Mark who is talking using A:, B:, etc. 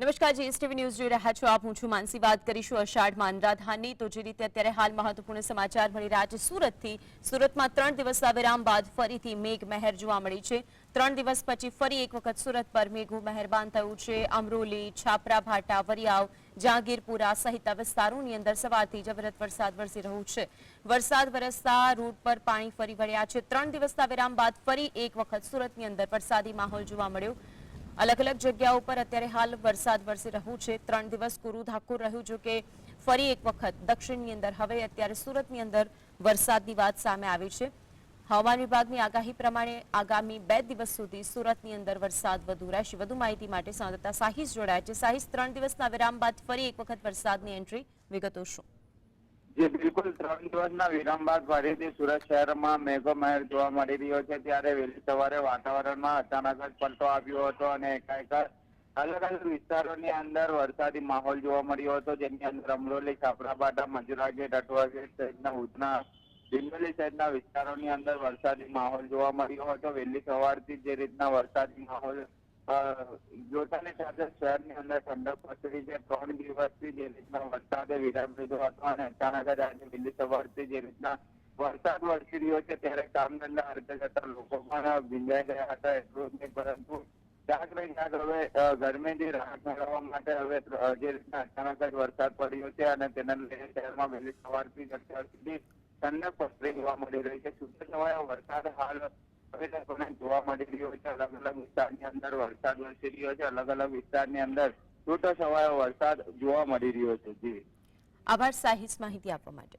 A: નમસ્કાર, GSTV news જોઈ રહ્યા છો આપ. હું છું માનસી. વાત કરીશું અષાઢમાં અનુરાધાની. તો જે રીતે અત્યારે હાલ મહત્વપૂર્ણ સમાચાર મળી રહ્યા છે સુરતથી. સુરતમાં 3 દિવસના વિરામ બાદ ફરીથી મેઘમહેર જોવા મળી છે. 3 દિવસ પછી ફરી એક વખત સુરત પર મેઘું મહેરબાન થયું છે. અમરોલી, છાપરા ભાટા, વરિયાવ, જહાંગીરપુરા સહિતના વિસ્તારોની અંદર સવારથી જબરદસ્ત વરસાદ વરસી રહ્યો છે. વરસાદ વરસતા રોડ પર પાણી ફરી વળ્યા છે. 3 દિવસના વિરામ બાદ ફરી એક વખત સુરતની અંદર વરસાદી માહોલ જોવા મળ્યો. અલગ અલગ જગ્યાઓ પર અત્યારે હાલ વરસાદ વરસી રહ્યો છે. 3 દિવસ કોરું ધાકુર રહ્યું. જો કે ફરી એક વખત દક્ષિણની અંદર હવે અત્યારે સુરતની અંદર વરસાદની વાત સામે આવી છે. હવામાન વિભાગની આગાહી પ્રમાણે આગામી 2 દિવસ સુધી સુરતની અંદર વરસાદ વધુ રહેશે. વધુ માહિતી માટે સંવાદદાતા સાહિસ જોડાયા છે. સાહિસ, 3 દિવસના વિરામ બાદ ફરી એક વખત વરસાદની એન્ટ્રી, વિગતો શું?
B: જે બિલકુલ 3 દિવસના વિરામ બાદ ફરીથી સુરત શહેરમાં મેઘમહેર જોવા મળી રહ્યો છે. ત્યારે વહેલી સવારે વાતાવરણમાં અચાનક જ પલટો આવ્યો હતો અને એકાએક અલગ અલગ વિસ્તારોની અંદર વરસાદી માહોલ જોવા મળ્યો હતો. જેની અંદર અમરોલી, છાપરાભાટા, મંજુરા ગેટ, અટવા ગેટ સહિતના ઉધના, ડિંડોલી સહિતના વિસ્તારોની અંદર વરસાદી માહોલ જોવા મળ્યો હતો. વહેલી સવારથી જે રીતના વરસાદી માહોલ જોતાની સાથે શહેરની અંદર ઠંડક પસરી છે. 3 દિવસથી જે રીતના વરસાદે વિરામ લીધો હતો અને અચાનક જ આજે વહેલી સવારથી જે રીતના વરસાદ વરસી રહ્યો છે ત્યારે કામ ધંધા અર્થે જતા લોકો પણ ભીંજાઈ ગયા હતા. એટલું જ નહીં પરંતુ ક્યાંક ને ક્યાંક હવે ગરમીથી રાહત મેળવવા માટે હવે જે રીતના અચાનક જ વરસાદ પડ્યો છે અને તેના લીધે શહેરમાં વહેલી સવારથી અત્યાર સુધી ઠંડક પસરી જોવા મળી રહી છે. છૂટાછવાયો વરસાદ હાલ જોવા મળી રહ્યો છે. અલગ અલગ વિસ્તારની અંદર વરસાદ વરસી રહ્યો છે. અલગ અલગ વિસ્તારની અંદર છૂટો છવાયો વરસાદ જોવા મળી રહ્યો છે. જી,
A: આભાર સાહિસ માહિતી આપવા માટે.